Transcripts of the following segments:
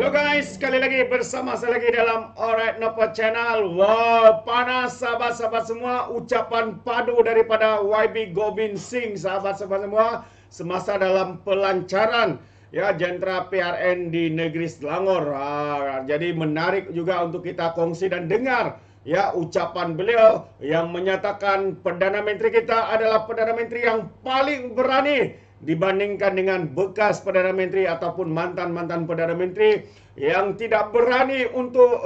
Hello guys, sekali lagi bersama saya lagi dalam Alright Napa Channel. Wow, panas sahabat-sahabat semua. Ucapan padu daripada YB Gobind Singh, sahabat-sahabat semua, semasa dalam pelancaran ya jentera PRN di negeri Selangor. Jadi menarik juga untuk kita kongsi dan dengar ya ucapan beliau yang menyatakan Perdana Menteri kita adalah Perdana Menteri yang paling berani dibandingkan dengan bekas Perdana Menteri ataupun mantan-mantan Perdana Menteri yang tidak berani untuk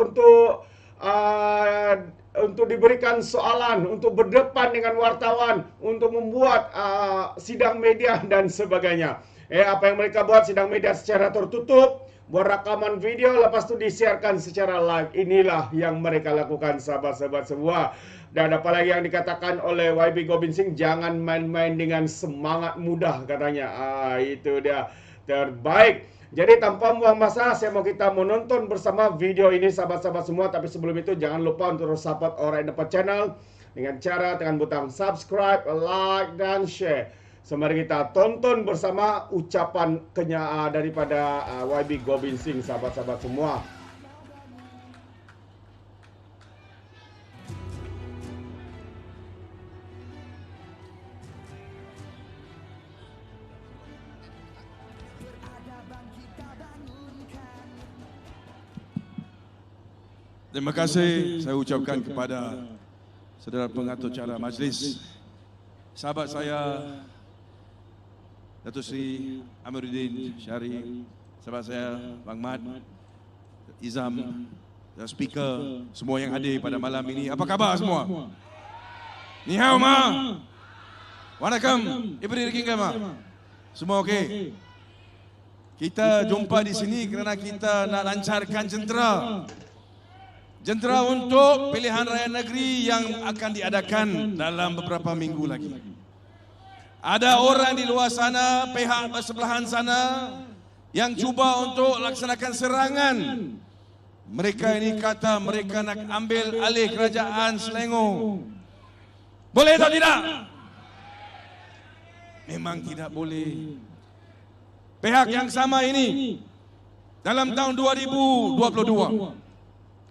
diberikan soalan, untuk berdepan dengan wartawan, untuk membuat sidang media dan sebagainya. Apa yang mereka buat sidang media secara tertutup, buat rekaman video, lepas itu disiarkan secara live. Inilah yang mereka lakukan, sahabat-sahabat semua. Dan apalagi yang dikatakan oleh YB Gobind Singh, jangan main-main dengan semangat mudah katanya. Itu dia terbaik. Jadi tanpa buang masa, saya mau kita menonton bersama video ini sahabat-sahabat semua. Tapi sebelum itu jangan lupa untuk support Alright Napa Channel dengan cara tekan butang subscribe, like dan share. Mari kita tonton bersama ucapan daripada YB Gobind Singh, sahabat-sahabat semua. Terima kasih saya ucapkan kepada saudara pengatur acara majlis, sahabat saya Datuk Seri Amiruddin Syari, sahabat saya Bang Mat, Izam, dan speaker, semua yang hadir pada malam ini. Apa khabar semua? Ni hao ma. Waalaikum. Ibri rikinga ma. Semua okey? Kita jumpa di sini kerana kita nak lancarkan jentera untuk pilihan raya negeri yang akan diadakan dalam beberapa minggu lagi. Ada orang di luar sana, pihak bersebelahan sana yang cuba untuk laksanakan serangan. Mereka ini kata mereka nak ambil alih kerajaan Selangor. Boleh atau tidak? Memang tidak boleh. Pihak yang sama ini dalam tahun 2022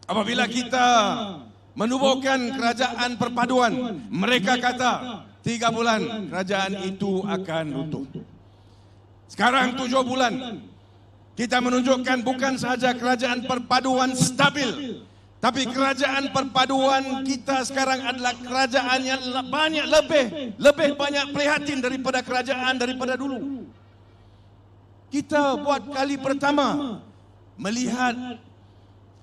apabila kita menubuhkan kerajaan perpaduan, mereka kata 3 bulan kerajaan itu akan runtuh. Sekarang 7 bulan kita menunjukkan bukan sahaja kerajaan perpaduan stabil, tapi kerajaan perpaduan kita sekarang adalah kerajaan yang lebih banyak prihatin daripada kerajaan daripada dulu. Kita buat kali pertama melihat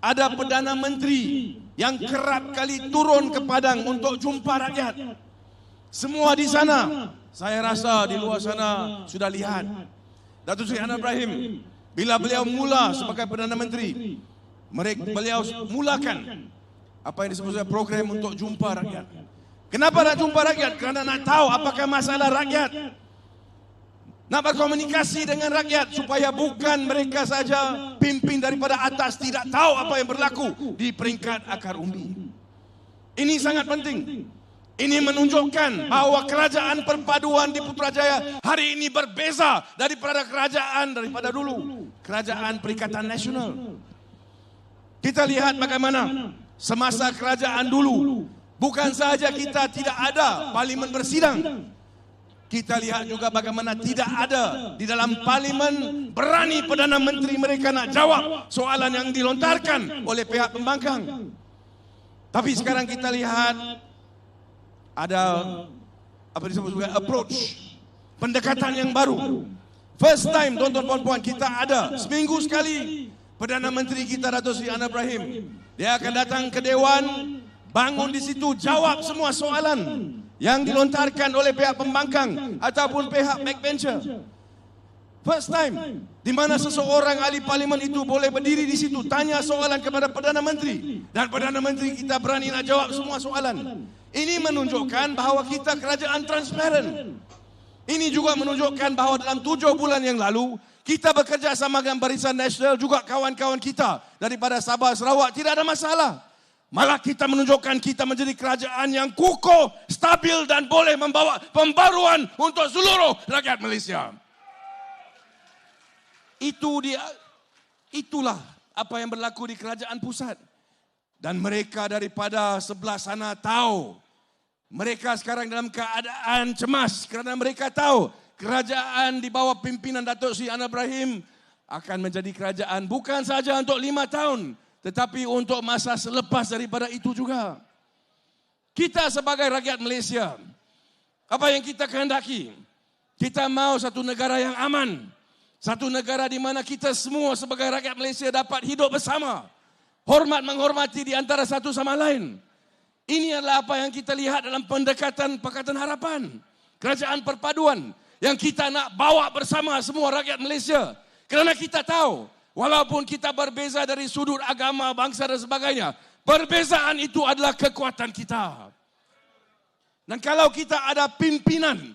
ada Perdana Menteri yang kerap kali turun ke padang untuk jumpa rakyat. Semua di sana, saya rasa di luar sana sudah lihat. Datuk Seri Anwar Ibrahim, bila beliau mula sebagai Perdana Menteri, beliau mulakan apa yang disebut sebagai program untuk jumpa rakyat. Kenapa nak jumpa rakyat? Kerana nak tahu apakah masalah rakyat. Nak berkomunikasi dengan rakyat supaya bukan mereka saja pimpin daripada atas tidak tahu apa yang berlaku di peringkat akar umbi. Ini sangat penting. Ini menunjukkan bahawa kerajaan perpaduan di Putrajaya hari ini berbeza daripada kerajaan daripada dulu. Kerajaan Perikatan Nasional. Kita lihat bagaimana semasa kerajaan dulu, bukan sahaja kita tidak ada parlimen bersidang, kita lihat juga bagaimana tidak ada di dalam parlimen berani Perdana Menteri mereka nak jawab soalan yang dilontarkan oleh pihak pembangkang. Tapi sekarang kita lihat ada apa disebut sebagai approach, pendekatan yang baru. First time tuan-tuan puan-puan, kita ada seminggu sekali Perdana Menteri kita Datuk Seri Anwar Ibrahim. Dia akan datang ke Dewan, bangun di situ, jawab semua soalan yang dilontarkan oleh pihak pembangkang ataupun pihak backbencher. First time di mana seseorang ahli parlimen itu boleh berdiri di situ tanya soalan kepada Perdana Menteri dan Perdana Menteri kita berani nak jawab semua soalan. Ini menunjukkan bahawa kita kerajaan transparan. Ini juga menunjukkan bahawa dalam 7 bulan yang lalu kita bekerja sama dengan Barisan Nasional, juga kawan-kawan kita daripada Sabah Sarawak, tidak ada masalah. Malah kita menunjukkan kita menjadi kerajaan yang kukuh, stabil dan boleh membawa pembaruan untuk seluruh rakyat Malaysia. Itu dia Itulah apa yang berlaku di kerajaan pusat. Dan mereka daripada sebelah sana tahu. Mereka sekarang dalam keadaan cemas kerana mereka tahu kerajaan di bawah pimpinan Datuk Seri Anwar Ibrahim akan menjadi kerajaan bukan saja untuk 5 tahun, tetapi untuk masa selepas daripada itu juga. Kita sebagai rakyat Malaysia, apa yang kita kehendaki? Kita mahu satu negara yang aman. Satu negara di mana kita semua sebagai rakyat Malaysia dapat hidup bersama. Hormat menghormati di antara satu sama lain. Ini adalah apa yang kita lihat dalam pendekatan Pakatan Harapan. Kerajaan perpaduan yang kita nak bawa bersama semua rakyat Malaysia. Kerana kita tahu, walaupun kita berbeza dari sudut agama, bangsa dan sebagainya, perbezaan itu adalah kekuatan kita. Dan kalau kita ada pimpinan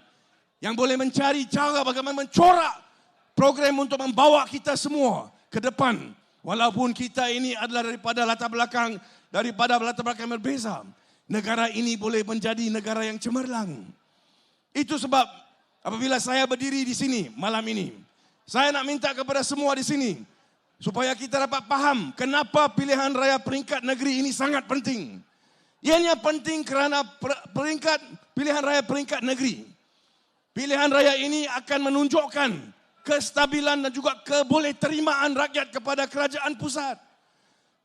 yang boleh mencari cara bagaimana mencorak program untuk membawa kita semua ke depan. Walaupun kita ini adalah daripada latar belakang yang berbeza. Negara ini boleh menjadi negara yang cemerlang. Itu sebab apabila saya berdiri di sini malam ini, saya nak minta kepada semua di sini supaya kita dapat faham kenapa pilihan raya peringkat negeri ini sangat penting. Ianya penting kerana pilihan raya peringkat negeri. Pilihan raya ini akan menunjukkan kestabilan dan juga kebolehterimaan rakyat kepada kerajaan pusat.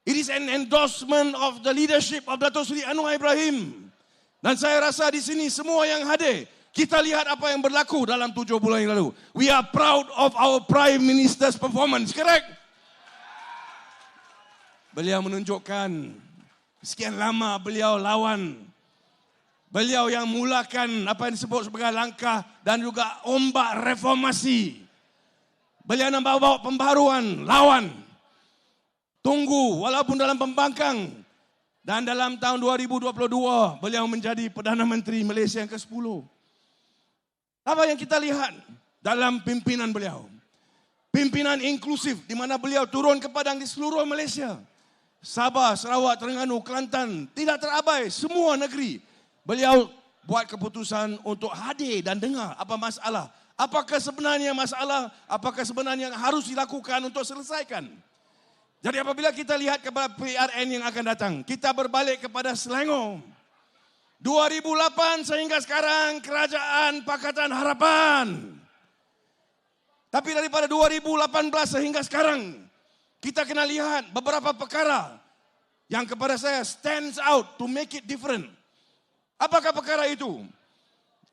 It is an endorsement of the leadership of Datuk Seri Anwar Ibrahim. Dan saya rasa di sini semua yang hadir, kita lihat apa yang berlaku dalam 7 bulan yang lalu. We are proud of our Prime Minister's performance, correct? Beliau menunjukkan sekian lama beliau lawan. Beliau yang mulakan apa yang disebut sebagai langkah dan juga ombak reformasi. Beliau nak bawa pembaruan, lawan. Tunggu walaupun dalam pembangkang. Dan dalam tahun 2022, beliau menjadi Perdana Menteri Malaysia yang ke-10. Apa yang kita lihat dalam pimpinan beliau? Pimpinan inklusif di mana beliau turun ke padang di seluruh Malaysia. Sabah, Sarawak, Terengganu, Kelantan, tidak terabai, semua negeri. Beliau buat keputusan untuk hadir dan dengar apa masalah. Apakah sebenarnya masalah, apakah sebenarnya yang harus dilakukan untuk selesaikan. Jadi apabila kita lihat kepada PRN yang akan datang, kita berbalik kepada Selangor. 2008 sehingga sekarang kerajaan Pakatan Harapan. Tapi daripada 2018 sehingga sekarang, kita kena lihat beberapa perkara yang kepada saya stands out to make it different. Apakah perkara itu?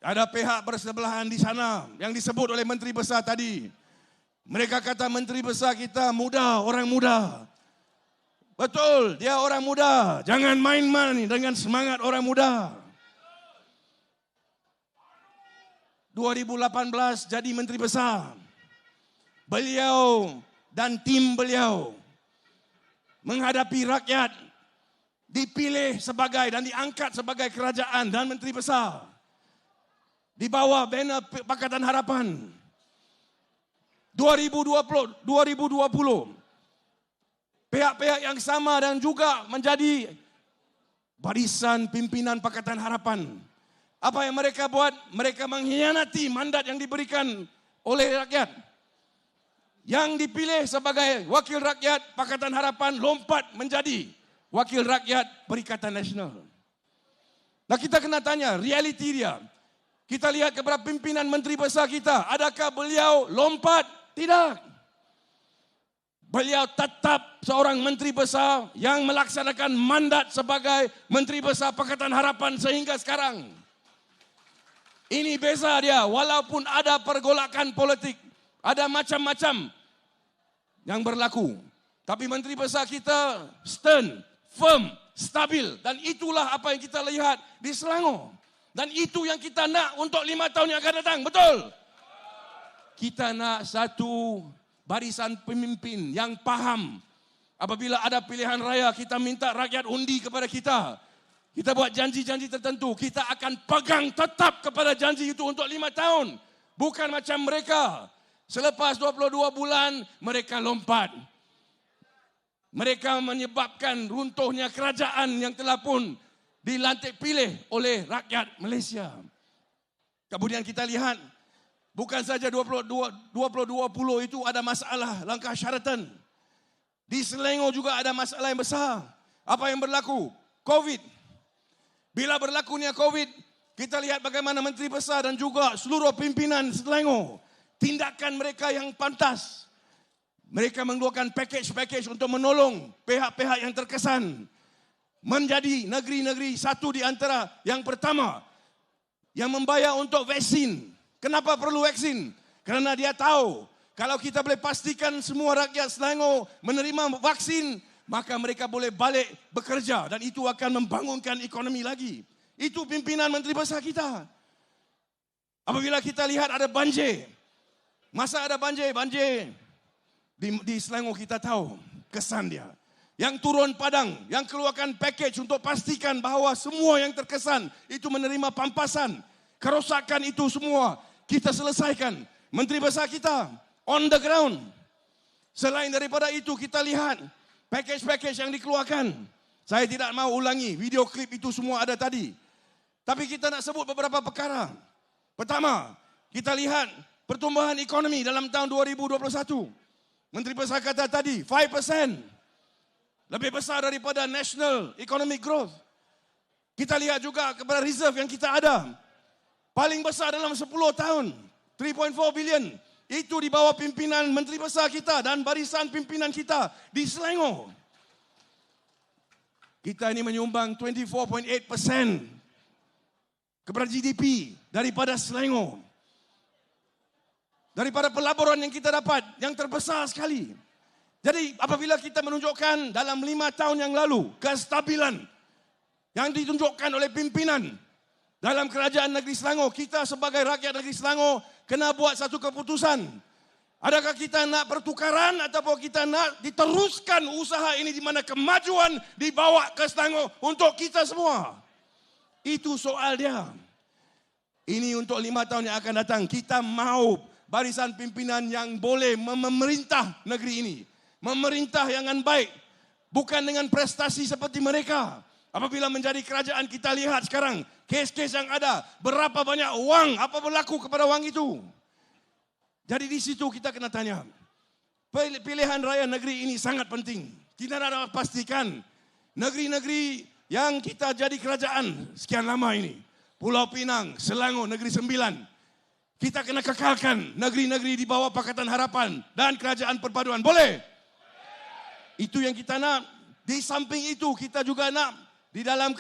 Ada pihak bersebelahan di sana yang disebut oleh Menteri Besar tadi. Mereka kata Menteri Besar kita muda, orang muda. Betul, dia orang muda. Jangan main-main dengan semangat orang muda. 2018 jadi Menteri Besar. Beliau dan tim beliau menghadapi rakyat, dipilih sebagai dan diangkat sebagai kerajaan dan Menteri Besar. Di bawah banner Pakatan Harapan. 2020, pihak-pihak yang sama dan juga menjadi barisan pimpinan Pakatan Harapan. Apa yang mereka buat? Mereka mengkhianati mandat yang diberikan oleh rakyat. Yang dipilih sebagai wakil rakyat Pakatan Harapan lompat menjadi wakil rakyat Perikatan Nasional. Nah kita kena tanya, realiti dia. Kita lihat kepada pimpinan Menteri Besar kita. Adakah beliau lompat? Tidak. Beliau tetap seorang Menteri Besar yang melaksanakan mandat sebagai Menteri Besar Pakatan Harapan sehingga sekarang. Ini beza dia. Walaupun ada pergolakan politik. Ada macam-macam yang berlaku. Tapi Menteri Besar kita stern, firm, stabil. Dan itulah apa yang kita lihat di Selangor. Dan itu yang kita nak untuk 5 tahun yang akan datang. Betul? Kita nak satu barisan pemimpin yang faham. Apabila ada pilihan raya, kita minta rakyat undi kepada kita. Kita buat janji-janji tertentu. Kita akan pegang tetap kepada janji itu untuk 5 tahun. Bukan macam mereka. Selepas 22 bulan, mereka lompat. Mereka menyebabkan runtuhnya kerajaan yang telah pun dilantik pilih oleh rakyat Malaysia. Kemudian kita lihat, bukan saja 2020 itu ada masalah langkah Sheraton. Di Selangor juga ada masalah yang besar. Apa yang berlaku? COVID. Bila berlakunya COVID, kita lihat bagaimana Menteri Besar dan juga seluruh pimpinan Selangor, tindakan mereka yang pantas. Mereka mengeluarkan package-package untuk menolong pihak-pihak yang terkesan. Menjadi negeri-negeri satu di antara yang pertama yang membayar untuk vaksin. Kenapa perlu vaksin? Kerana dia tahu kalau kita boleh pastikan semua rakyat Selangor menerima vaksin, maka mereka boleh balik bekerja dan itu akan membangunkan ekonomi lagi. Itu pimpinan Menteri Besar kita. Apabila kita lihat ada banjir, masa ada banjir di Selangor kita tahu kesan dia. Yang turun padang, yang keluarkan package untuk pastikan bahawa semua yang terkesan itu menerima pampasan. Kerosakan itu semua kita selesaikan. Menteri Besar kita on the ground. Selain daripada itu kita lihat package-package yang dikeluarkan. Saya tidak mau ulangi, video klip itu semua ada tadi. Tapi kita nak sebut beberapa perkara. Pertama, kita lihat pertumbuhan ekonomi dalam tahun 2021. Menteri Besar kata tadi 5%. Lebih besar daripada national economic growth. Kita lihat juga kepada reserve yang kita ada. Paling besar dalam 10 tahun. 3.4 billion. Itu di bawah pimpinan Menteri Besar kita dan barisan pimpinan kita di Selangor. Kita ini menyumbang 24.8% kepada GDP daripada Selangor. Daripada pelaburan yang kita dapat, yang terbesar sekali. Jadi apabila kita menunjukkan dalam 5 tahun yang lalu kestabilan yang ditunjukkan oleh pimpinan dalam kerajaan negeri Selangor, kita sebagai rakyat negeri Selangor kena buat satu keputusan. Adakah kita nak pertukaran ataupun kita nak diteruskan usaha ini di mana kemajuan dibawa ke Selangor untuk kita semua? Itu soal dia. Ini untuk 5 tahun yang akan datang. Kita mahu barisan pimpinan yang boleh memerintah negeri ini. Memerintah yang dengan baik. Bukan dengan prestasi seperti mereka. Apabila menjadi kerajaan kita lihat sekarang. Kes-kes yang ada. Berapa banyak wang. Apa berlaku kepada wang itu. Jadi di situ kita kena tanya. Pilihan raya negeri ini sangat penting. Kita nak dapat pastikan. Negeri-negeri yang kita jadi kerajaan sekian lama ini. Pulau Pinang, Selangor, Negeri Sembilan. Kita kena kekalkan negeri-negeri di bawah Pakatan Harapan. Dan Kerajaan Perpaduan. Boleh? Itu yang kita nak. Di samping itu kita juga nak di dalam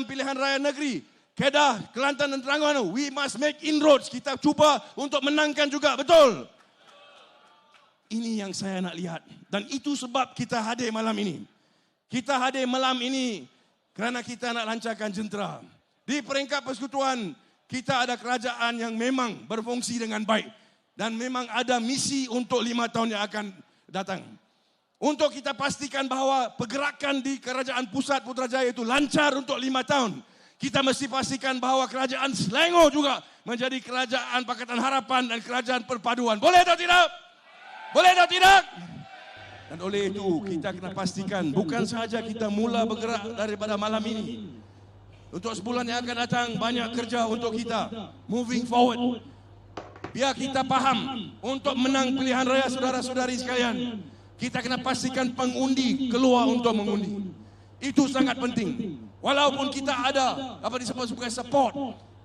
pilihan raya negeri Kedah, Kelantan dan Terengganu, we must make inroads. Kita cuba untuk menangkan juga, betul? Ini yang saya nak lihat. Dan itu sebab kita hadir malam ini. Kita hadir malam ini kerana kita nak lancarkan jentera. Di peringkat persekutuan, kita ada kerajaan yang memang berfungsi dengan baik. Dan memang ada misi untuk 5 tahun yang akan datang. Untuk kita pastikan bahawa pergerakan di kerajaan pusat Putrajaya itu lancar untuk 5 tahun. Kita mesti pastikan bahawa kerajaan Selangor juga menjadi kerajaan Pakatan Harapan dan kerajaan perpaduan. Boleh atau tidak? Boleh atau tidak? Dan oleh itu kita kena pastikan bukan sahaja kita mula bergerak daripada malam ini. Untuk sebulan yang akan datang banyak kerja untuk kita. Moving forward. Biar kita faham untuk menang pilihan raya saudara-saudari sekalian. Kita kena pastikan pengundi keluar untuk mengundi. Itu sangat penting. Walaupun kita ada apa disebut sebagai support,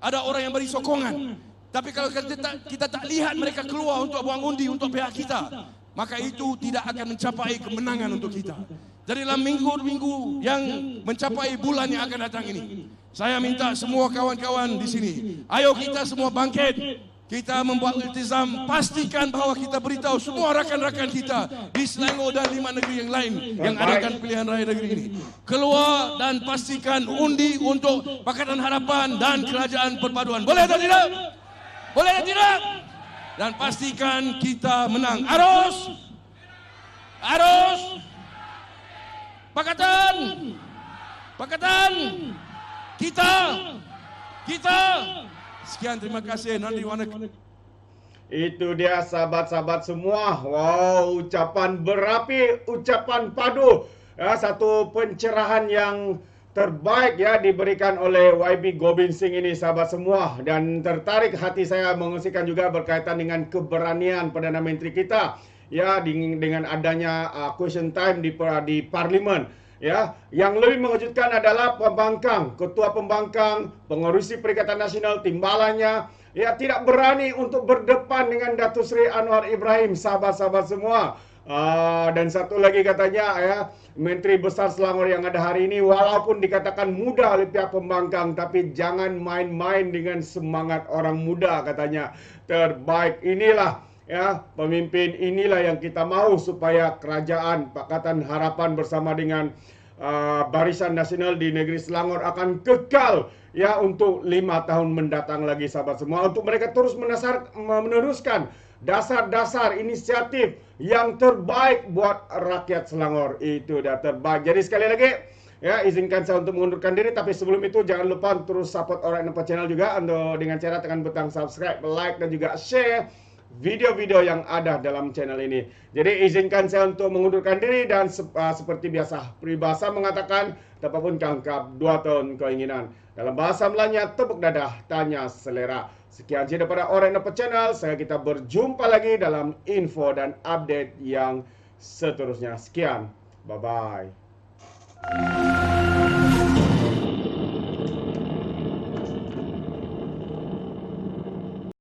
ada orang yang beri sokongan. Tapi kalau kita tak lihat mereka keluar untuk buang undi untuk pihak kita, maka itu tidak akan mencapai kemenangan untuk kita. Jadi dalam minggu-minggu yang mencapai bulan yang akan datang ini, saya minta semua kawan-kawan di sini, ayo kita semua bangkit. Kita membuat iltizam, pastikan bahawa kita beritahu semua rakan-rakan kita di Selangor dan 5 negeri yang lain yang adakan pilihan raya negeri ini. Keluar dan pastikan undi untuk Pakatan Harapan dan Kerajaan Perpaduan. Boleh atau tidak? Boleh atau tidak? Dan pastikan kita menang. Arus! Arus! Pakatan! Pakatan! Kita! Sekian, terima kasih. Itu dia sahabat-sahabat semua. Wow, ucapan berapi, ucapan padu. Ya, satu pencerahan yang terbaik ya diberikan oleh YB Gobind Singh ini sahabat semua. Dan tertarik hati saya mengungsikan juga berkaitan dengan keberanian Perdana Menteri kita ya dengan adanya question time di parlimen. Ya, yang lebih mengejutkan adalah pembangkang, ketua pembangkang, pengerusi Perikatan Nasional, timbalannya, ya tidak berani untuk berdepan dengan Datuk Seri Anwar Ibrahim, sahabat-sahabat semua. Dan satu lagi katanya, ya, Menteri Besar Selangor yang ada hari ini, walaupun dikatakan muda oleh pihak pembangkang, tapi jangan main-main dengan semangat orang muda, katanya. Terbaik inilah, ya, pemimpin inilah yang kita mau supaya kerajaan Pakatan Harapan bersama dengan Barisan Nasional di negeri Selangor akan kekal, ya, untuk 5 tahun mendatang lagi, sahabat semua, untuk mereka terus meneruskan dasar-dasar inisiatif yang terbaik buat rakyat Selangor. Itu dah terbaik. Jadi sekali lagi, ya, izinkan saya untuk mengundurkan diri, tapi sebelum itu jangan lupa terus support Alright Nampak Channel juga dengan cara tekan butang subscribe, like dan juga share video-video yang ada dalam channel ini. Jadi izinkan saya untuk mengundurkan diri dan seperti biasa peribahasa mengatakan tapapun kangkap 2 tahun keinginan. Dalam bahasa Melanya tepuk dadah tanya selera. Sekian saja daripada Alright Nampak Channel. Kita berjumpa lagi dalam info dan update yang seterusnya. Sekian. Bye bye.